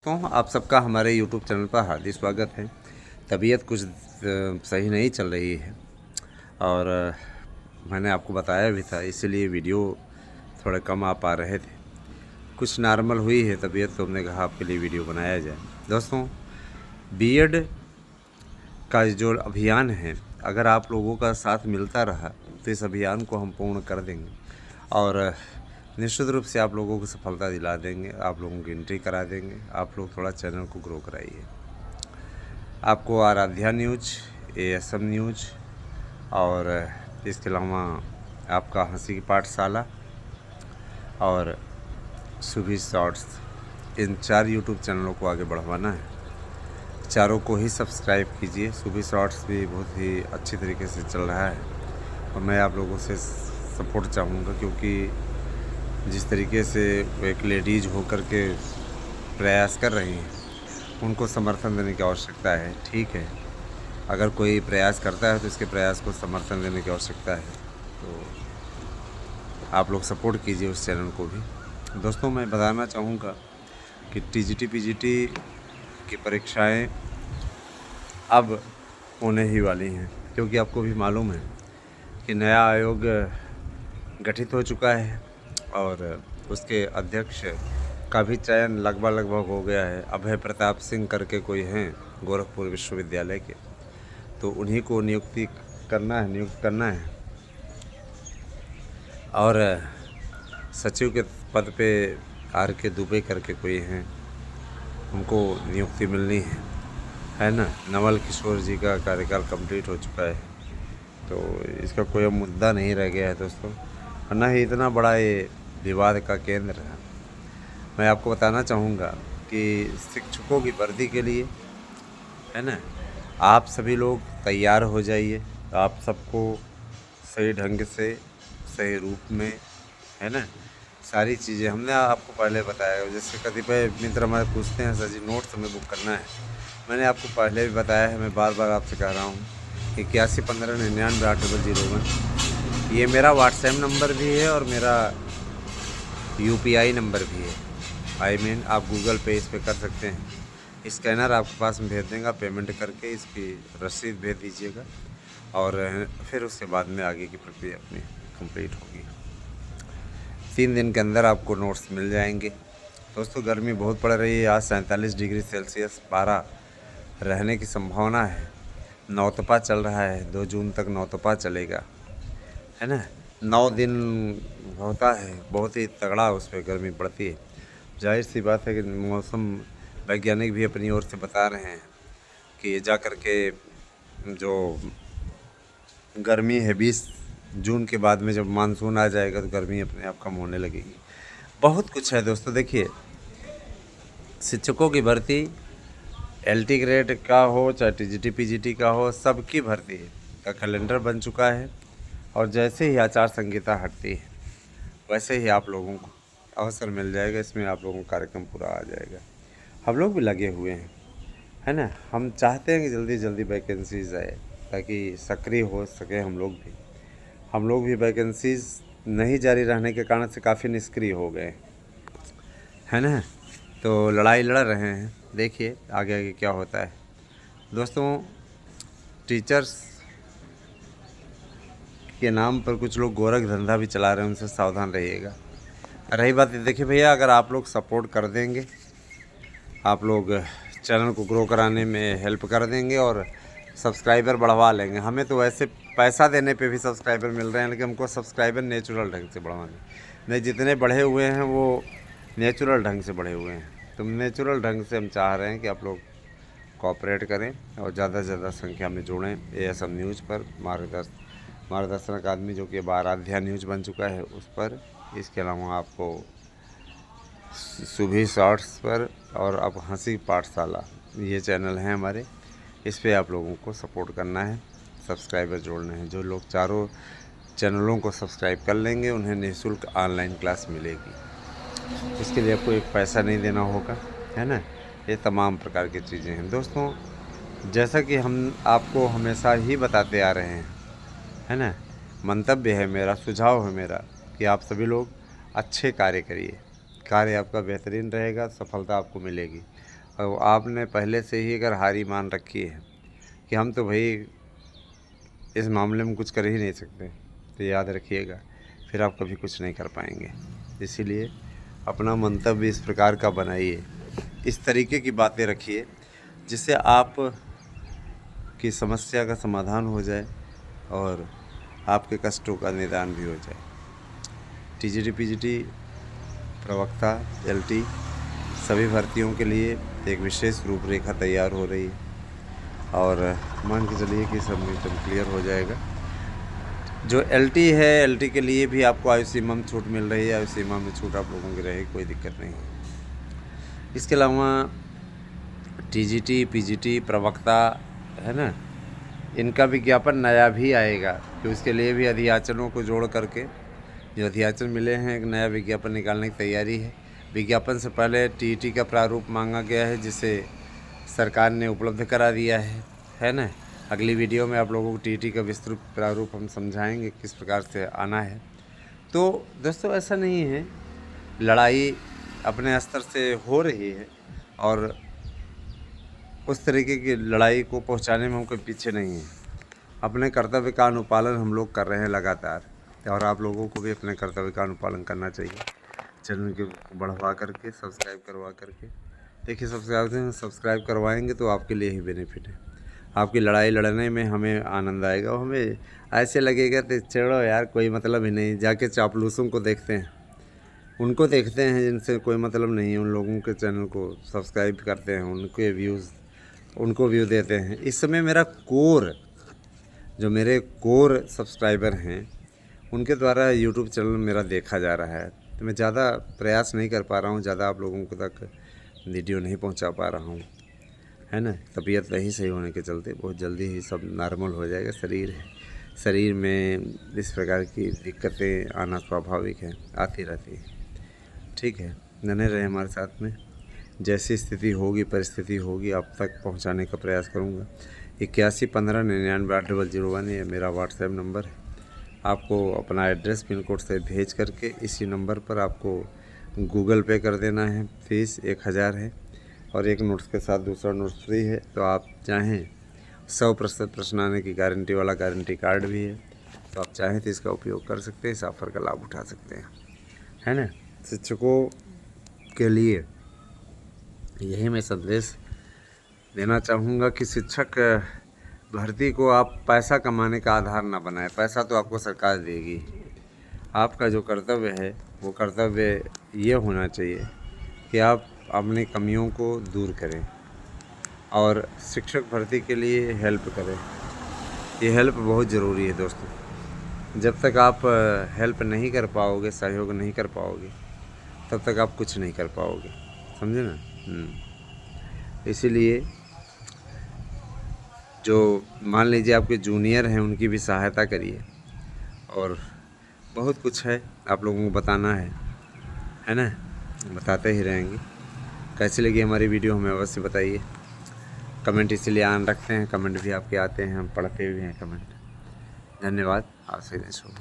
तो आप सबका हमारे यूट्यूब चैनल पर हार्दिक स्वागत है। तबीयत कुछ सही नहीं चल रही है और मैंने आपको बताया भी था, इसीलिए वीडियो थोड़े कम आ पा रहे थे। कुछ नॉर्मल हुई है तबीयत, तो हमने कहा आपके लिए वीडियो बनाया जाए। दोस्तों, बीएड का जो अभियान है, अगर आप लोगों का साथ मिलता रहा तो इस अभियान को हम पूर्ण कर देंगे और निश्चित रूप से आप लोगों को सफलता दिला देंगे। आप लोगों की एंट्री करा देंगे। आप लोग थोड़ा चैनल को ग्रो कराइए। आपको आराध्या न्यूज, एएसएम न्यूज और इसके अलावा आपका हंसी की पाठशाला और सुबह शॉर्ट्स, इन 4 यूट्यूब चैनलों को आगे बढ़वाना है। चारों को ही सब्सक्राइब कीजिए। सुबह शॉर्ट्स भी बहुत ही अच्छी तरीके से चल रहा है और मैं आप लोगों से सपोर्ट चाहूँगा, क्योंकि जिस तरीके से एक लेडीज़ होकर के प्रयास कर रही हैं, उनको समर्थन देने की आवश्यकता है। ठीक है, अगर कोई प्रयास करता है तो इसके प्रयास को समर्थन देने की आवश्यकता है, तो आप लोग सपोर्ट कीजिए उस चैनल को भी। दोस्तों, मैं बताना चाहूँगा कि टीजीटी पीजीटी की परीक्षाएं अब होने ही वाली हैं, क्योंकि आपको भी मालूम है कि नया आयोग गठित हो चुका है और उसके अध्यक्ष का भी चयन लगभग हो गया है। अभय प्रताप सिंह करके कोई हैं गोरखपुर विश्वविद्यालय के, तो उन्हीं को नियुक्त करना है और सचिव के पद पे RK दुबे करके कोई हैं, उनको नियुक्ति मिलनी है ना। नवल किशोर जी का कार्यकाल कंप्लीट हो चुका है, तो इसका कोई मुद्दा नहीं रह गया है दोस्तों, वरना ही इतना बड़ा ये विवाद का केंद्र है। मैं आपको बताना चाहूँगा कि शिक्षकों की भर्ती के लिए, है ना, आप सभी लोग तैयार हो जाइए। आप सबको सही ढंग से, सही रूप में, है ना, सारी चीज़ें हमने आपको पहले बताया। जैसे कतिपय मित्र हमारे पूछते हैं, सर जी नोट्स हमें बुक करना है। मैंने आपको पहले भी बताया है, मैं बार बार आपसे कह रहा हूँ, 8115998001 ये मेरा व्हाट्सएप नंबर भी है और मेरा UPI नंबर भी है। आप गूगल पे इस पर कर सकते हैं। स्कैनर आपके पास में भेज देंगे, पेमेंट करके इसकी रसीद भेज दीजिएगा और फिर उसके बाद में आगे की प्रक्रिया अपनी कंप्लीट होगी। 3 दिन के अंदर आपको नोट्स मिल जाएंगे। दोस्तों, गर्मी बहुत पड़ रही है। आज 47 डिग्री सेल्सियस पारा रहने की संभावना है। नौतपा चल रहा है, 2 जून तक नौतपा चलेगा, है ना। 9 दिन होता है, बहुत ही तगड़ा उस पर गर्मी पड़ती है। जाहिर सी बात है कि मौसम वैज्ञानिक भी अपनी ओर से बता रहे हैं कि जा कर के जो गर्मी है 20 जून के बाद में जब मानसून आ जाएगा तो गर्मी अपने आप कम होने लगेगी। बहुत कुछ है दोस्तों। देखिए, शिक्षकों की भर्ती LT ग्रेड का हो चाहे TGT PGT का हो, सबकी भर्ती का कैलेंडर बन चुका है और जैसे ही आचार संहिता हटती है वैसे ही आप लोगों को अवसर मिल जाएगा। इसमें आप लोगों का कार्यक्रम पूरा आ जाएगा। हम लोग भी लगे हुए हैं, है ना। हम चाहते हैं कि जल्दी जल्दी वैकेंसीज आए ताकि सक्रिय हो सके हम लोग भी वैकेंसीज नहीं जारी रहने के कारण से काफ़ी निष्क्रिय हो गए, है ना। तो लड़ाई लड़ रहे हैं, देखिए आगे आगे क्या होता है। दोस्तों, टीचर्स के नाम पर कुछ लोग गोरख धंधा भी चला रहे हैं, उनसे सावधान रहिएगा। रही बात, देखिए भैया, अगर आप लोग सपोर्ट कर देंगे, आप लोग चैनल को ग्रो कराने में हेल्प कर देंगे और सब्सक्राइबर बढ़वा लेंगे। हमें तो वैसे पैसा देने पे भी सब्सक्राइबर मिल रहे हैं, लेकिन हमको सब्सक्राइबर नेचुरल ढंग से बढ़वाने, नहीं जितने बढ़े हुए हैं वो नेचुरल ढंग से बढ़े हुए हैं। तो नेचुरल ढंग से हम चाह रहे हैं कि आप लोग कोऑपरेट करें और ज़्यादा से ज़्यादा संख्या में जुड़ें। ASM न्यूज़ पर मार्गदर्शन अकादमी, जो कि आराध्या न्यूज़ बन चुका है, उस पर। इसके अलावा आपको सुबह शॉर्ट्स पर और अब हंसी पाठशाला, ये चैनल हैं हमारे, इस पे आप लोगों को सपोर्ट करना है, सब्सक्राइबर जोड़ने हैं। जो लोग चारों चैनलों को सब्सक्राइब कर लेंगे उन्हें निःशुल्क ऑनलाइन क्लास मिलेगी। इसके लिए आपको एक पैसा नहीं देना होगा, है ना। ये तमाम प्रकार की चीज़ें हैं दोस्तों। जैसा कि हम आपको हमेशा ही बताते आ रहे हैं, है ना, मंतव्य है मेरा, सुझाव है मेरा कि आप सभी लोग अच्छे कार्य करिए। कार्य आपका बेहतरीन रहेगा, सफलता आपको मिलेगी। और आपने पहले से ही अगर हारी मान रखी है कि हम तो भाई इस मामले में कुछ कर ही नहीं सकते, तो याद रखिएगा फिर आप कभी कुछ नहीं कर पाएंगे। इसीलिए अपना मंतव्य इस प्रकार का बनाइए, इस तरीके की बातें रखिए जिससे आप की समस्या का समाधान हो जाए और आपके कष्टों का निदान भी हो जाए। टीजीटी पीजीटी प्रवक्ता एलटी सभी भर्तियों के लिए एक विशेष रूपरेखा तैयार हो रही है और मान के चलिए कि सब एकदम क्लियर हो जाएगा। जो एलटी है, एलटी के लिए भी आपको आयु सीमा में छूट मिल रही है। आयु सीमा में छूट आप लोगों की रहेगी, कोई दिक्कत नहीं है। इसके अलावा टीजीटी पीजीटी प्रवक्ता है ना, इनका विज्ञापन नया भी आएगा कि उसके लिए भी अधियाचनों को जोड़ करके जो अधियाचन मिले हैं एक नया विज्ञापन निकालने की तैयारी है। विज्ञापन से पहले टीईटी का प्रारूप मांगा गया है जिसे सरकार ने उपलब्ध करा दिया है ना। अगली वीडियो में आप लोगों को टीईटी का विस्तृत प्रारूप हम समझाएंगे किस प्रकार से आना है। तो दोस्तों ऐसा नहीं है, लड़ाई अपने स्तर से हो रही है और उस तरीके की लड़ाई को पहुंचाने में हम कोई पीछे नहीं है। अपने कर्तव्य का अनुपालन हम लोग कर रहे हैं लगातार और आप लोगों को भी अपने कर्तव्य का अनुपालन करना चाहिए। चैनल को बढ़वा करके सब्सक्राइब करवा करके देखिए, सब्सक्राइब करवाएंगे तो आपके लिए ही बेनिफिट है। आपकी लड़ाई लड़ने में हमें आनंद आएगा और हमें ऐसे लगेगा तो चलो यार कोई मतलब ही नहीं, जाके चापलूसों को देखते हैं, उनको देखते हैं जिनसे कोई मतलब नहीं है, उन लोगों के चैनल को सब्सक्राइब करते हैं, उनको व्यू देते हैं। इस समय मेरा मेरे कोर सब्सक्राइबर हैं उनके द्वारा यूट्यूब चैनल मेरा देखा जा रहा है। तो मैं ज़्यादा प्रयास नहीं कर पा रहा हूँ, ज़्यादा आप लोगों को तक वीडियो नहीं पहुँचा पा रहा हूँ, है ना। तबीयत नहीं सही होने के चलते बहुत जल्दी ही सब नॉर्मल हो जाएगा। शरीर में इस प्रकार की दिक्कतें आना स्वाभाविक है, आती रहती है। ठीक है, बने रहे हमारे साथ में, जैसी स्थिति होगी परिस्थिति होगी आप तक पहुंचाने का प्रयास करूंगा। 8115998001 ये मेरा व्हाट्सएप नंबर है। आपको अपना एड्रेस पिन कोड से भेज करके इसी नंबर पर आपको गूगल पे कर देना है। फीस 1000 है और एक नोट्स के साथ दूसरा नोट्स फ्री है। तो आप चाहें 100% प्रश्न आने की गारंटी वाला गारंटी कार्ड भी है, तो आप चाहें तो इसका उपयोग कर सकते हैं, इस ऑफ़र का लाभ उठा सकते हैं, है ना। शिक्षकों के लिए यही मैं संदेश देना चाहूँगा कि शिक्षक भर्ती को आप पैसा कमाने का आधार ना बनाएं। पैसा तो आपको सरकार देगी, आपका जो कर्तव्य है वो कर्तव्य ये होना चाहिए कि आप अपनी कमियों को दूर करें और शिक्षक भर्ती के लिए हेल्प करें। ये हेल्प बहुत ज़रूरी है दोस्तों। जब तक आप हेल्प नहीं कर पाओगे, सहयोग नहीं कर पाओगे, तब तक आप कुछ नहीं कर पाओगे, समझे ना। इसीलिए जो मान लीजिए आपके जूनियर हैं उनकी भी सहायता करिए और बहुत कुछ है आप लोगों को बताना है ना, बताते ही रहेंगे। कैसी लगी हमारी वीडियो हमें अवश्य बताइए। कमेंट इसीलिए ऑन रखते हैं, कमेंट भी आपके आते हैं, हम पढ़ते भी हैं कमेंट। धन्यवाद, आपसे शुभ।